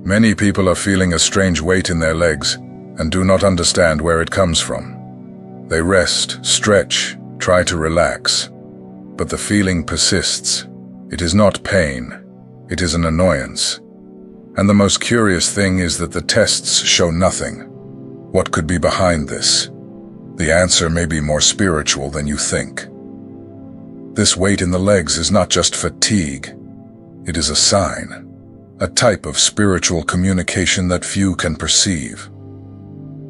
Many people are feeling a strange weight in their legs and do not understand where it comes from. They rest, stretch, try to relax, but the feeling persists. It is not pain, it is an annoyance. And the most curious thing is that the tests show nothing. What could be behind this? The answer may be more spiritual than you think. This weight in the legs is not just fatigue. It is a sign, a type of spiritual communication that few can perceive.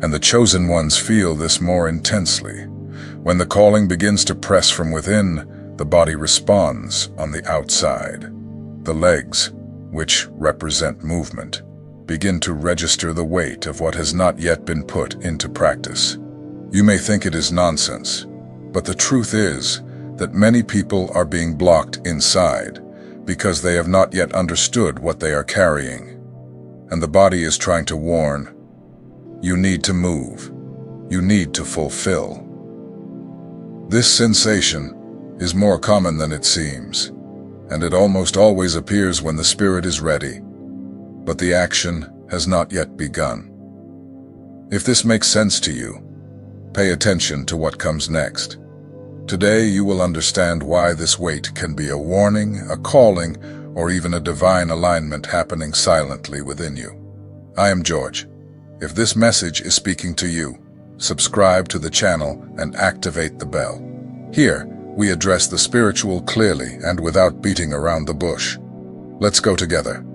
And the chosen ones feel this more intensely. When the calling begins to press from within, the body responds on the outside. The legs, which represent movement, begin to register the weight of what has not yet been put into practice. You may think it is nonsense, but the truth is that many people are being blocked inside because they have not yet understood what they are carrying. And the body is trying to warn, you need to move, you need to fulfill. This sensation is more common than it seems, and it almost always appears when the spirit is ready, but the action has not yet begun. If this makes sense to you, pay attention to what comes next. Today you will understand why this weight can be a warning, a calling, or even a divine alignment happening silently within you. I am George. If this message is speaking to you, subscribe to the channel and activate the bell. Here, we address the spiritual clearly and without beating around the bush. Let's go together.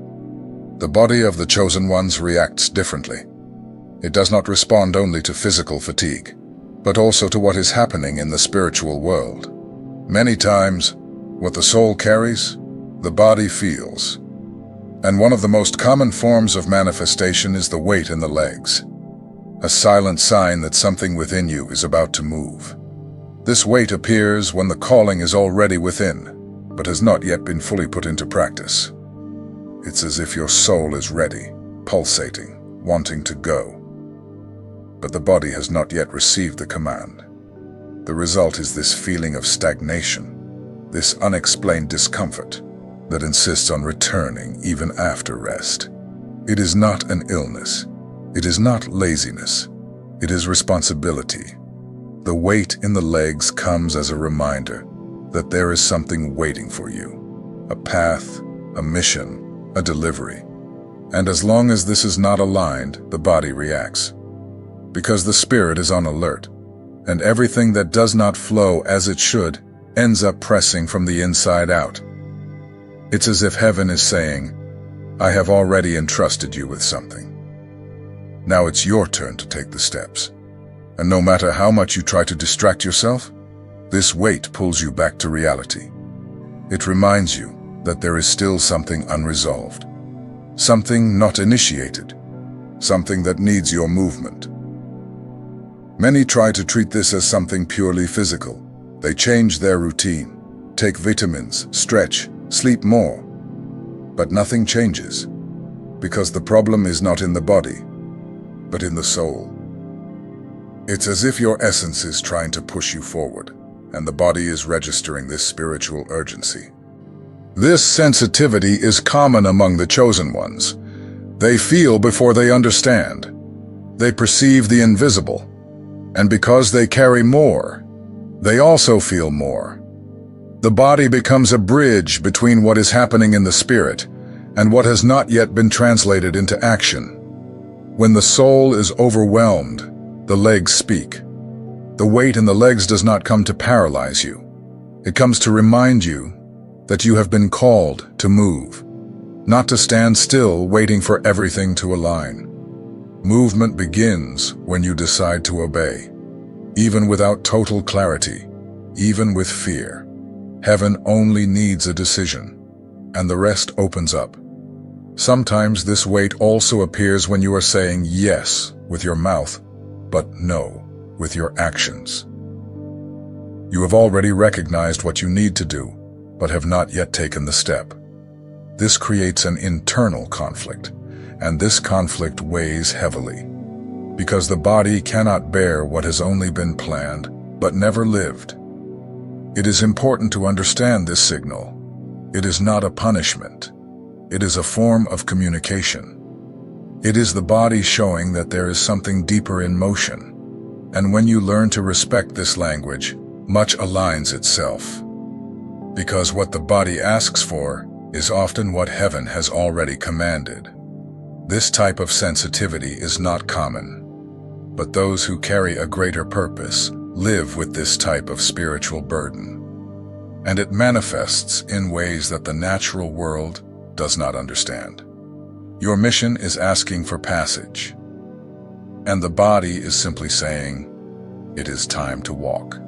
The body of the chosen ones reacts differently. It does not respond only to physical fatigue, but also to what is happening in the spiritual world. Many times, what the soul carries, the body feels. And one of the most common forms of manifestation is the weight in the legs, a silent sign that something within you is about to move. This weight appears when the calling is already within, but has not yet been fully put into practice. It's as if your soul is ready, pulsating, wanting to go. But the body has not yet received the command. The result is this feeling of stagnation, this unexplained discomfort that insists on returning even after rest. It is not an illness. It is not laziness. It is responsibility. The weight in the legs comes as a reminder that there is something waiting for you, a path, a mission, a delivery. And as long as this is not aligned, the body reacts. Because the spirit is on alert, and everything that does not flow as it should ends up pressing from the inside out. It's as if heaven is saying, I have already entrusted you with something. Now it's your turn to take the steps. And no matter how much you try to distract yourself, this weight pulls you back to reality. It reminds you that there is still something unresolved, something not initiated, something that needs your movement. Many try to treat this as something purely physical. They change their routine, take vitamins, stretch, sleep more. But nothing changes, because the problem is not in the body, but in the soul. It's as if your essence is trying to push you forward, and the body is registering this spiritual urgency. This sensitivity is common among the chosen ones. They feel before they understand. They perceive the invisible. And because they carry more, they also feel more. The body becomes a bridge between what is happening in the spirit and what has not yet been translated into action. When the soul is overwhelmed, the legs speak. The weight in the legs does not come to paralyze you. It comes to remind you that you have been called to move, not to stand still waiting for everything to align. Movement begins when you decide to obey, even without total clarity, even with fear. Heaven only needs a decision, and the rest opens up. Sometimes this weight also appears when you are saying yes with your mouth, but no with your actions. You have already recognized what you need to do, but have not yet taken the step. This creates an internal conflict, and this conflict weighs heavily, because the body cannot bear what has only been planned, but never lived. It is important to understand this signal. It is not a punishment. It is a form of communication. It is the body showing that there is something deeper in motion. And when you learn to respect this language, much aligns itself. Because what the body asks for is often what heaven has already commanded. This type of sensitivity is not common, but those who carry a greater purpose live with this type of spiritual burden. And it manifests in ways that the natural world does not understand. Your mission is asking for passage, and the body is simply saying, it is time to walk.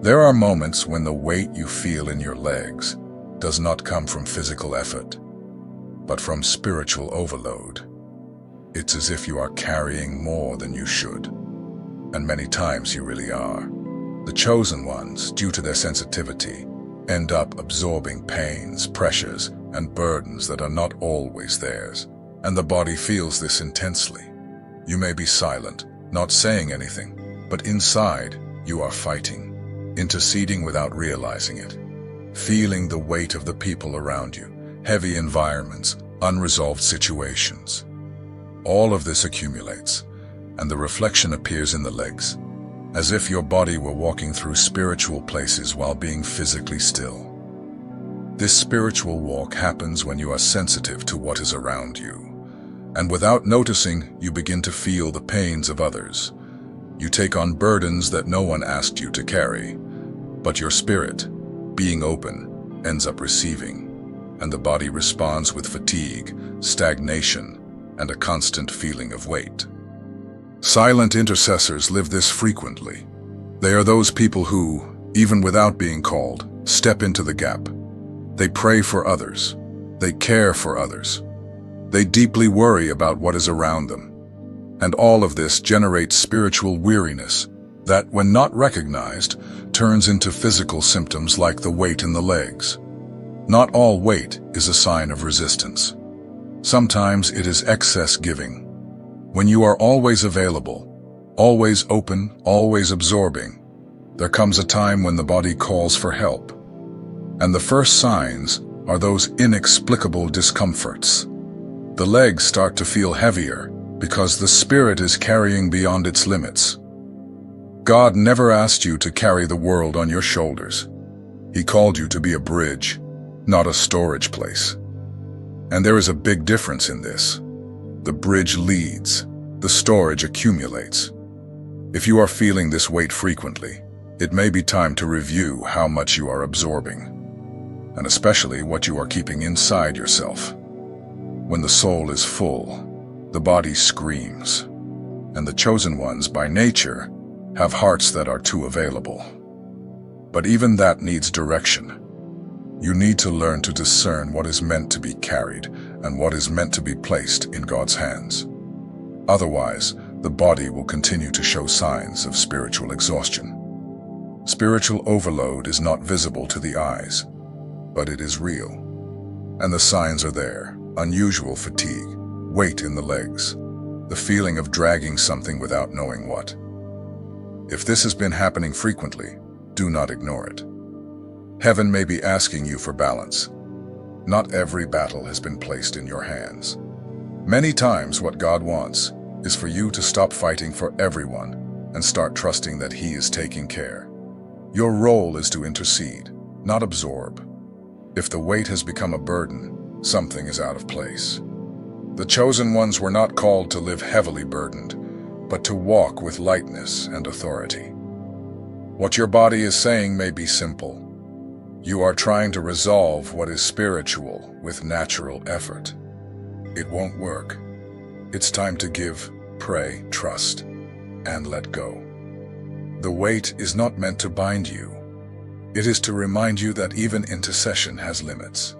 There are moments when the weight you feel in your legs does not come from physical effort, but from spiritual overload. It's as if you are carrying more than you should, and many times you really are. The chosen ones, due to their sensitivity, end up absorbing pains, pressures, and burdens that are not always theirs, and the body feels this intensely. You may be silent, not saying anything, but inside you are fighting, interceding without realizing it, feeling the weight of the people around you, heavy environments, unresolved situations. All of this accumulates, and the reflection appears in the legs, as if your body were walking through spiritual places while being physically still. This spiritual walk happens when you are sensitive to what is around you, and without noticing, you begin to feel the pains of others. You take on burdens that no one asked you to carry, but your spirit, being open, ends up receiving, and the body responds with fatigue, stagnation, and a constant feeling of weight. Silent intercessors live this frequently. They are those people who, even without being called, step into the gap. They pray for others. They care for others. They deeply worry about what is around them. And all of this generates spiritual weariness that, when not recognized, turns into physical symptoms like the weight in the legs. Not all weight is a sign of resistance. Sometimes it is excess giving. When you are always available, always open, always absorbing, there comes a time when the body calls for help. And the first signs are those inexplicable discomforts. The legs start to feel heavier because the spirit is carrying beyond its limits. God never asked you to carry the world on your shoulders. He called you to be a bridge, not a storage place. And there is a big difference in this. The bridge leads, the storage accumulates. If you are feeling this weight frequently, it may be time to review how much you are absorbing, and especially what you are keeping inside yourself. When the soul is full, the body screams, and the chosen ones, by nature, have hearts that are too available. But even that needs direction. You need to learn to discern what is meant to be carried and what is meant to be placed in God's hands. Otherwise, the body will continue to show signs of spiritual exhaustion. Spiritual overload is not visible to the eyes, but it is real. And the signs are there: unusual fatigue, weight in the legs, the feeling of dragging something without knowing what. If this has been happening frequently, do not ignore it. Heaven may be asking you for balance. Not every battle has been placed in your hands. Many times what God wants is for you to stop fighting for everyone and start trusting that He is taking care. Your role is to intercede, not absorb. If the weight has become a burden, something is out of place. The chosen ones were not called to live heavily burdened, but to walk with lightness and authority. What your body is saying may be simple. You are trying to resolve what is spiritual with natural effort. It won't work. It's time to give, pray, trust, and let go. The weight is not meant to bind you. It is to remind you that even intercession has limits.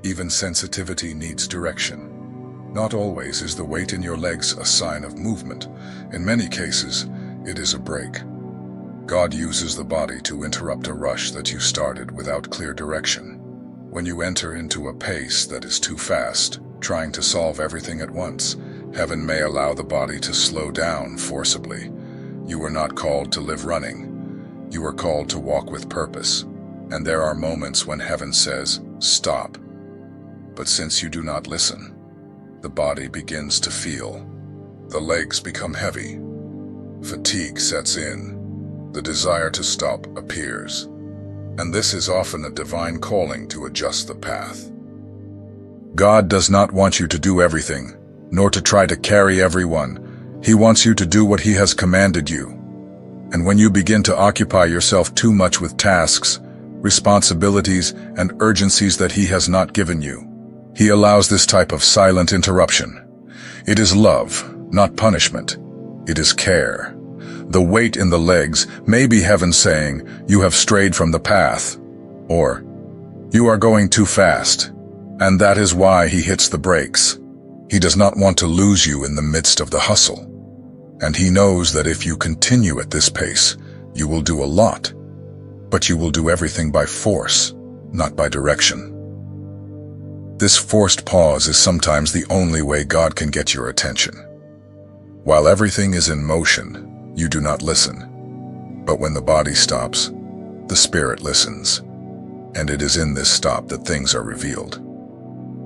Even sensitivity needs direction. Not always is the weight in your legs a sign of movement. In many cases, it is a break. God uses the body to interrupt a rush that you started without clear direction. When you enter into a pace that is too fast, trying to solve everything at once, heaven may allow the body to slow down forcibly. You were not called to live running. You were called to walk with purpose. And there are moments when heaven says, "Stop." But since you do not listen, the body begins to feel. The legs become heavy. Fatigue sets in. The desire to stop appears. And this is often a divine calling to adjust the path. God does not want you to do everything, nor to try to carry everyone. He wants you to do what He has commanded you. And when you begin to occupy yourself too much with tasks, responsibilities, and urgencies that He has not given you, He allows this type of silent interruption. It is love, not punishment. It is care. The weight in the legs may be heaven saying, "You have strayed from the path," or "You are going too fast." And that is why He hits the brakes. He does not want to lose you in the midst of the hustle. And He knows that if you continue at this pace, you will do a lot. But you will do everything by force, not by direction. This forced pause is sometimes the only way God can get your attention. While everything is in motion, you do not listen. But when the body stops, the spirit listens. And it is in this stop that things are revealed.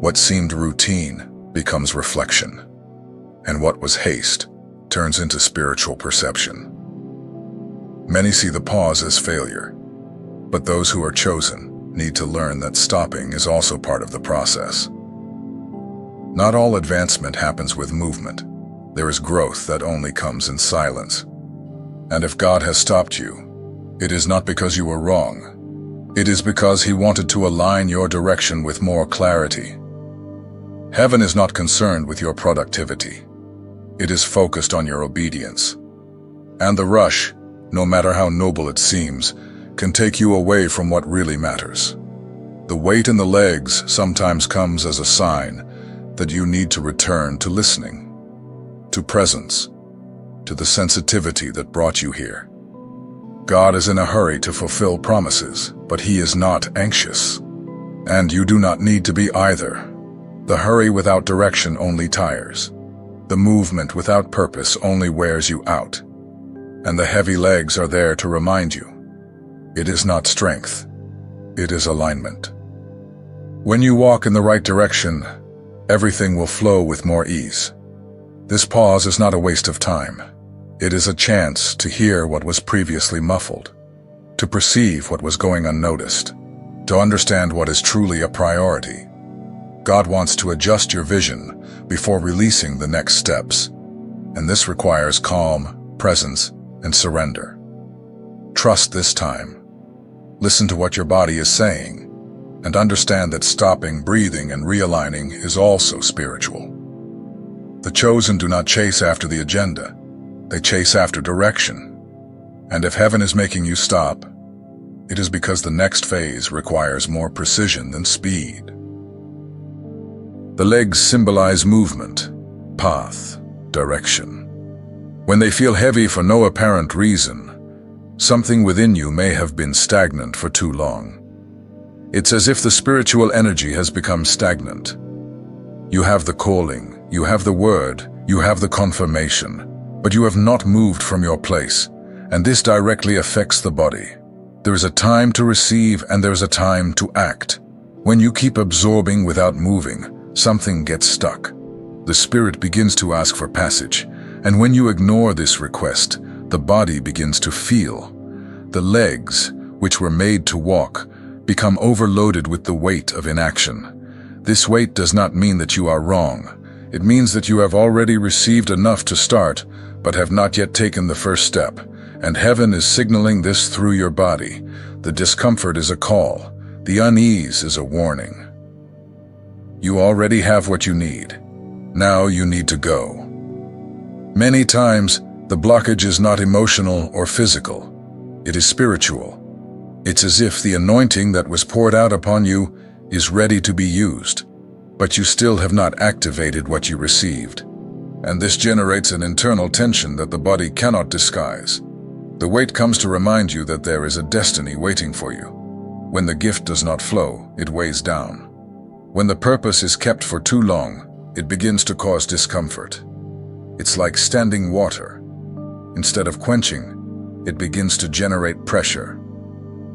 What seemed routine becomes reflection. And what was haste turns into spiritual perception. Many see the pause as failure. But those who are chosen need to learn that stopping is also part of the process. Not all advancement happens with movement. There is growth that only comes in silence. And if God has stopped you, it is not because you were wrong. It is because He wanted to align your direction with more clarity. Heaven is not concerned with your productivity. It is focused on your obedience. And the rush, no matter how noble it seems, can take you away from what really matters. The weight in the legs sometimes comes as a sign that you need to return to listening, to presence, to the sensitivity that brought you here. God is in a hurry to fulfill promises, but He is not anxious. And you do not need to be either. The hurry without direction only tires. The movement without purpose only wears you out. And the heavy legs are there to remind you. It is not strength. It is alignment. When you walk in the right direction, everything will flow with more ease. This pause is not a waste of time. It is a chance to hear what was previously muffled, to perceive what was going unnoticed, to understand what is truly a priority. God wants to adjust your vision before releasing the next steps, and this requires calm, presence, and surrender. Trust this time. Listen to what your body is saying, and understand that stopping, breathing, and realigning is also spiritual. The chosen do not chase after the agenda. They chase after direction. And if heaven is making you stop, it is because the next phase requires more precision than speed. The legs symbolize movement, path, direction. When they feel heavy for no apparent reason, something within you may have been stagnant for too long. It's as if the spiritual energy has become stagnant. You have the calling, you have the word, you have the confirmation, but you have not moved from your place, and this directly affects the body. There is a time to receive and there is a time to act. When you keep absorbing without moving, something gets stuck. The spirit begins to ask for passage, and when you ignore this request, the body begins to feel. The legs, which were made to walk, become overloaded with the weight of inaction. This weight does not mean that you are wrong. It means that you have already received enough to start, but have not yet taken the first step, and heaven is signaling this through your body. The discomfort is a call. The unease is a warning. You already have what you need. Now you need to go. Many times, the blockage is not emotional or physical. It is spiritual. It's as if the anointing that was poured out upon you is ready to be used, but you still have not activated what you received. And this generates an internal tension that the body cannot disguise. The weight comes to remind you that there is a destiny waiting for you. When the gift does not flow, it weighs down. When the purpose is kept for too long, it begins to cause discomfort. It's like standing water. Instead of quenching, it begins to generate pressure.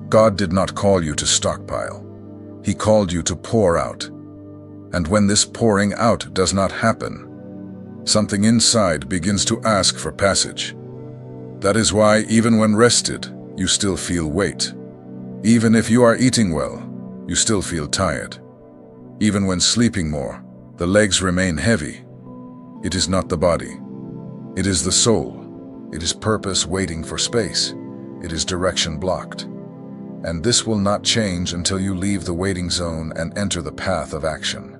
God did not call you to stockpile. He called you to pour out. And when this pouring out does not happen, something inside begins to ask for passage. That is why even when rested, you still feel weight. Even if you are eating well, you still feel tired. Even when sleeping more, the legs remain heavy. It is not the body. It is the soul. It is purpose waiting for space. It is direction blocked. And this will not change until you leave the waiting zone and enter the path of action.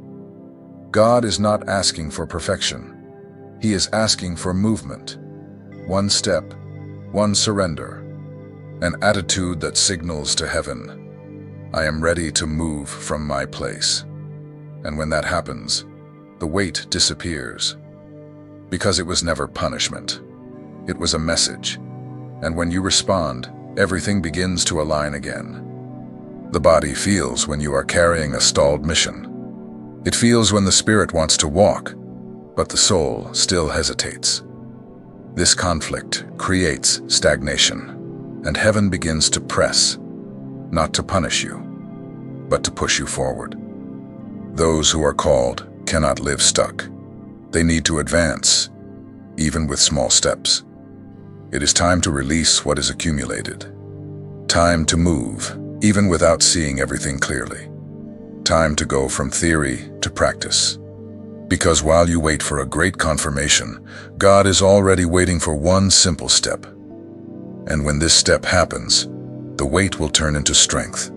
God is not asking for perfection. He is asking for movement. One step, one surrender, an attitude that signals to heaven, I am ready to move from my place. And when that happens, the weight disappears. Because it was never punishment. It was a message. And when you respond, everything begins to align again. The body feels when you are carrying a stalled mission. It feels when the spirit wants to walk, but the soul still hesitates. This conflict creates stagnation, and heaven begins to press, not to punish you, but to push you forward. Those who are called cannot live stuck. They need to advance, even with small steps. It is time to release what is accumulated. Time to move, even without seeing everything clearly. Time to go from theory to practice. Because while you wait for a great confirmation, God is already waiting for one simple step. And when this step happens, the weight will turn into strength.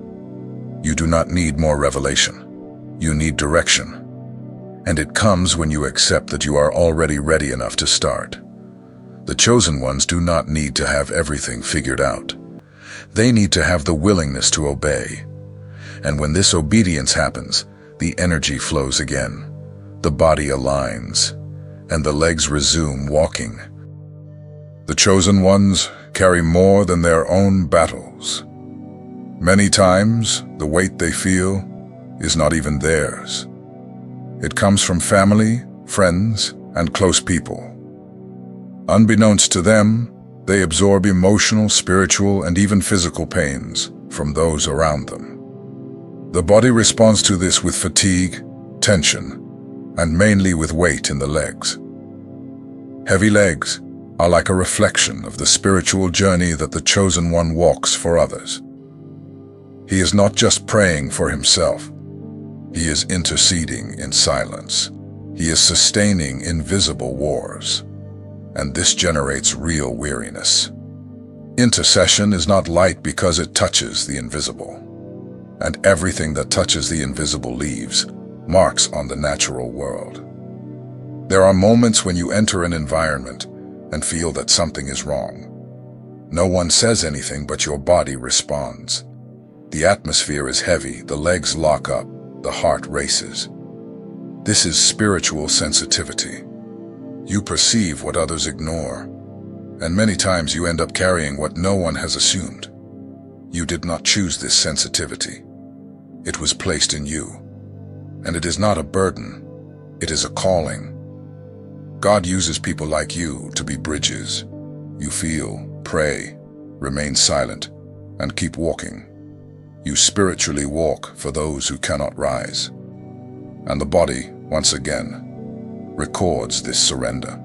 You do not need more revelation. You need direction. And it comes when you accept that you are already ready enough to start. The chosen ones do not need to have everything figured out. They need to have the willingness to obey. And when this obedience happens, the energy flows again. The body aligns, and the legs resume walking. The chosen ones carry more than their own battles. Many times, the weight they feel is not even theirs. It comes from family, friends, and close people. Unbeknownst to them, they absorb emotional, spiritual, and even physical pains from those around them. The body responds to this with fatigue, tension, and mainly with weight in the legs. Heavy legs are like a reflection of the spiritual journey that the chosen one walks for others. He is not just praying for himself. He is interceding in silence. He is sustaining invisible wars. And this generates real weariness. Intercession is not light because it touches the invisible. And everything that touches the invisible leaves marks on the natural world. There are moments when you enter an environment and feel that something is wrong. No one says anything, but your body responds. The atmosphere is heavy, the legs lock up, the heart races. This is spiritual sensitivity. You perceive what others ignore, and many times you end up carrying what no one has assumed. You did not choose this sensitivity. It was placed in you. And it is not a burden, it is a calling. God uses people like you to be bridges. You feel, pray, remain silent, and keep walking. You spiritually walk for those who cannot rise. And the body, once again, records this surrender.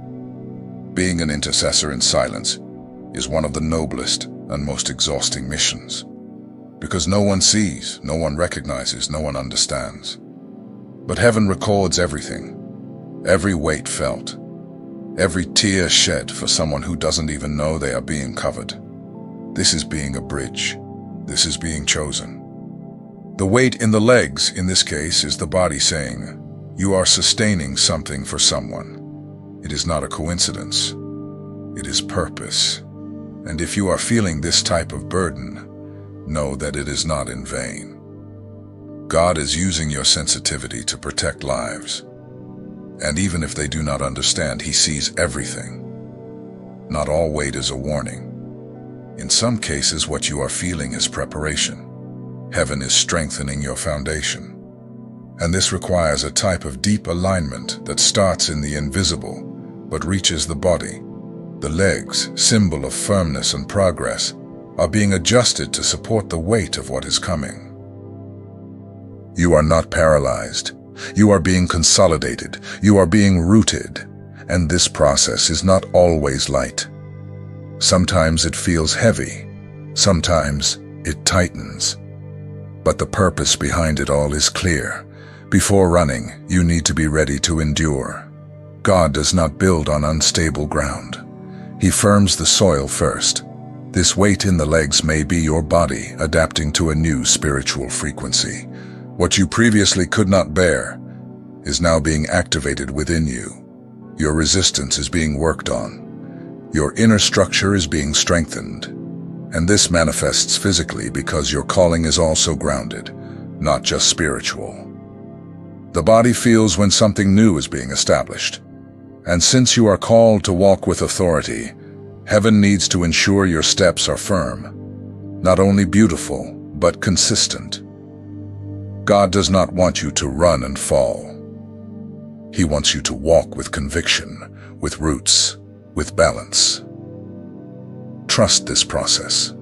Being an intercessor in silence is one of the noblest and most exhausting missions. Because no one sees, no one recognizes, no one understands. But heaven records everything, every weight felt, every tear shed for someone who doesn't even know they are being covered. This is being a bridge. This is being chosen. The weight in the legs, in this case, is the body saying, you are sustaining something for someone. It is not a coincidence. It is purpose. And if you are feeling this type of burden, know that it is not in vain. God is using your sensitivity to protect lives. And even if they do not understand, He sees everything. Not all weight is a warning. In some cases, what you are feeling is preparation. Heaven is strengthening your foundation. And this requires a type of deep alignment that starts in the invisible, but reaches the body. The legs, symbol of firmness and progress, are being adjusted to support the weight of what is coming. You are not paralyzed. You are being consolidated. You are being rooted. And this process is not always light. Sometimes it feels heavy. Sometimes it tightens. But the purpose behind it all is clear. Before running, you need to be ready to endure. God does not build on unstable ground. He firms the soil first. This weight in the legs may be your body adapting to a new spiritual frequency. What you previously could not bear is now being activated within you. Your resistance is being worked on. Your inner structure is being strengthened. And this manifests physically because your calling is also grounded, not just spiritual. The body feels when something new is being established. And since you are called to walk with authority, heaven needs to ensure your steps are firm, not only beautiful, but consistent. God does not want you to run and fall. He wants you to walk with conviction, with roots, with balance. Trust this process.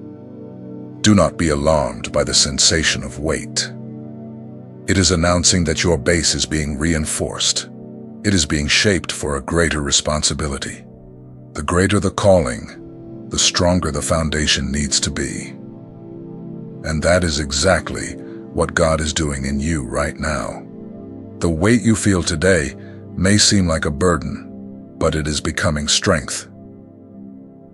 Do not be alarmed by the sensation of weight. It is announcing that your base is being reinforced. It is being shaped for a greater responsibility. The greater the calling, the stronger the foundation needs to be. And that is exactly what God is doing in you right now. The weight you feel today may seem like a burden, but it is becoming strength.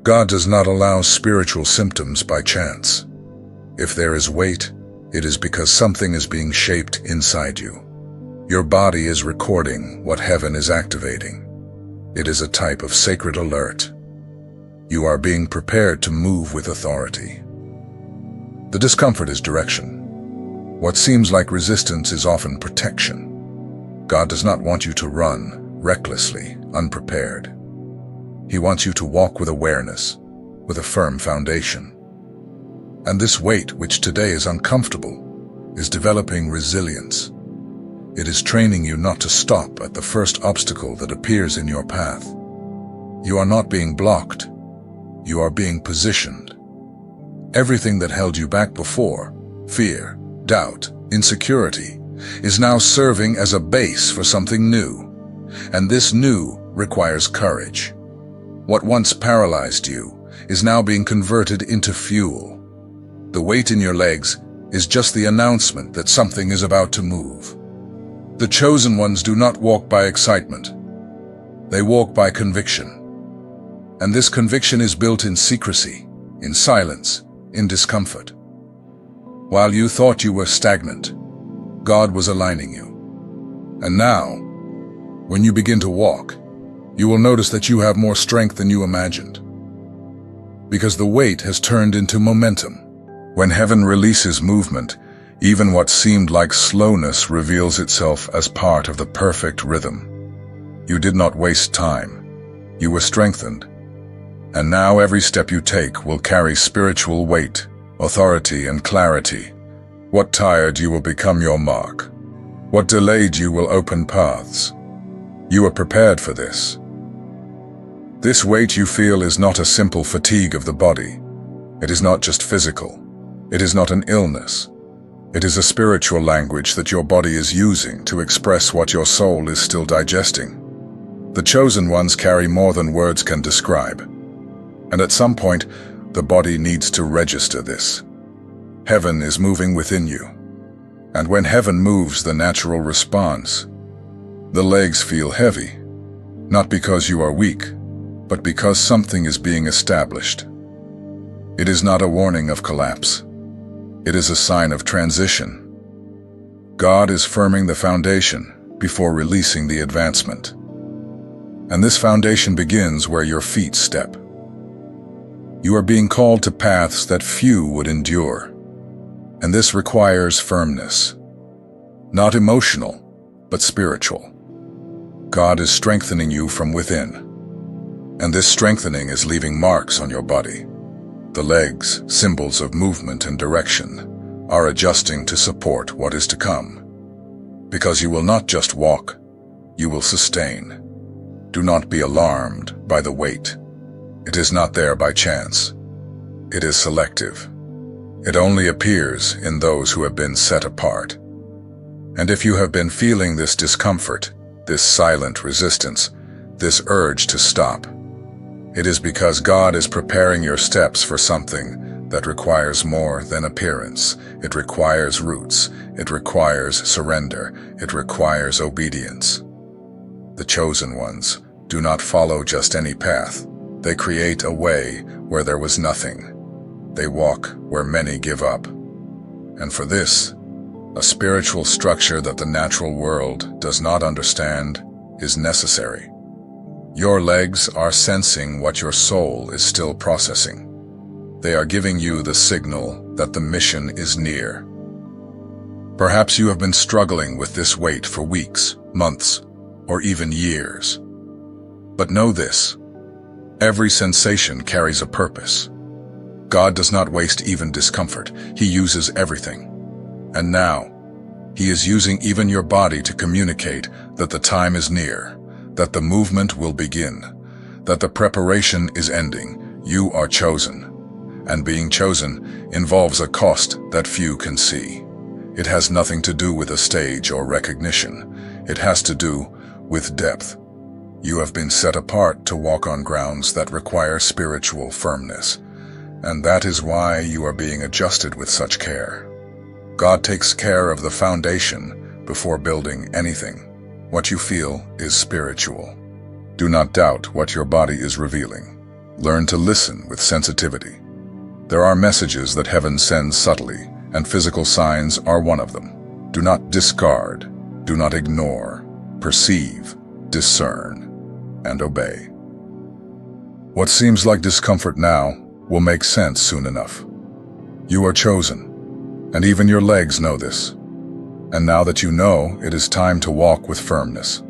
God does not allow spiritual symptoms by chance. If there is weight, it is because something is being shaped inside you. Your body is recording what heaven is activating. It is a type of sacred alert. You are being prepared to move with authority. The discomfort is direction. What seems like resistance is often protection. God does not want you to run recklessly, unprepared. He wants you to walk with awareness, with a firm foundation. And this weight, which today is uncomfortable, is developing resilience. It is training you not to stop at the first obstacle that appears in your path. You are not being blocked. You are being positioned. Everything that held you back before, fear, doubt, insecurity, is now serving as a base for something new. And this new requires courage. What once paralyzed you is now being converted into fuel. The weight in your legs is just the announcement that something is about to move. The chosen ones do not walk by excitement. They walk by conviction. And this conviction is built in secrecy, in silence, in discomfort. While you thought you were stagnant, God was aligning you. And now, when you begin to walk, you will notice that you have more strength than you imagined. Because the weight has turned into momentum. When heaven releases movement, even what seemed like slowness reveals itself as part of the perfect rhythm. You did not waste time. You were strengthened. And now every step you take will carry spiritual weight, authority, and clarity. What tired you will become your mark. What delayed you will open paths. You are prepared for this. This weight you feel is not a simple fatigue of the body. It is not just physical. It is not an illness. It is a spiritual language that your body is using to express what your soul is still digesting. The chosen ones carry more than words can describe. And at some point, the body needs to register this. Heaven is moving within you. And when heaven moves, the natural response, the legs feel heavy, not because you are weak, but because something is being established. It is not a warning of collapse. It is a sign of transition. God is firming the foundation before releasing the advancement. And this foundation begins where your feet step. You are being called to paths that few would endure. And this requires firmness. Not emotional, but spiritual. God is strengthening you from within. And this strengthening is leaving marks on your body. The legs, symbols of movement and direction, are adjusting to support what is to come. Because you will not just walk, you will sustain. Do not be alarmed by the weight. It is not there by chance. It is selective. It only appears in those who have been set apart. And if you have been feeling this discomfort, this silent resistance, this urge to stop, it is because God is preparing your steps for something that requires more than appearance. It requires roots. It requires surrender. It requires obedience. The chosen ones do not follow just any path. They create a way where there was nothing. They walk where many give up. And for this, a spiritual structure that the natural world does not understand is necessary. Your legs are sensing what your soul is still processing. They are giving you the signal that the mission is near. Perhaps you have been struggling with this weight for weeks, months, or even years. But know this: every sensation carries a purpose. God does not waste even discomfort. He uses everything. And now, He is using even your body to communicate that the time is near, that the movement will begin, that the preparation is ending. You are chosen. And being chosen involves a cost that few can see. It has nothing to do with a stage or recognition. It has to do with depth. You have been set apart to walk on grounds that require spiritual firmness. And that is why you are being adjusted with such care. God takes care of the foundation before building anything. What you feel is spiritual. Do not doubt what your body is revealing. Learn to listen with sensitivity. There are messages that heaven sends subtly, and physical signs are one of them. Do not discard, do not ignore, perceive, discern, and obey. What seems like discomfort now will make sense soon enough. You are chosen, and even your legs know this. And now that you know, it is time to walk with firmness.